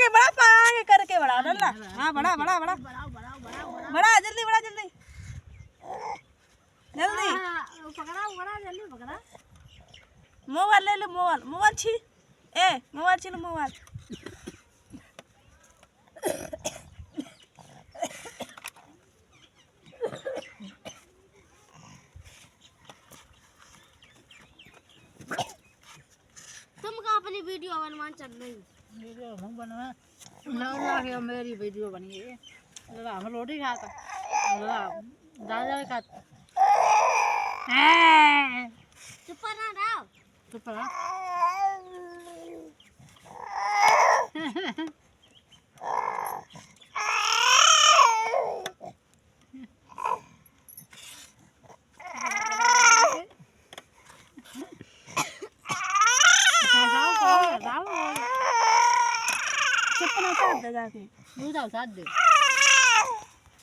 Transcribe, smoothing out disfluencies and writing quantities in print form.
आगे बढ़ा आगे करके बढ़ा ना। हाँ बढ़ा बढ़ा बढ़ा बढ़ा जल्दी बढ़ा जल्दी जल्दी पकड़ा जल्दी पकड़ा। मोबाइल ले लो मोबाइल छी मोबाइल छी लो मोबाइल। तुम कहाँ अपनी वीडियो बनवाने चल रही? वीडियो हम बनवा लगा के मेरी वीडियो बनी है। लगा हम रोटी खाता लगा दादा खाता। चुप ना रहो। चुप रहा। चुप ना कर दे जाके दूध साथ दे।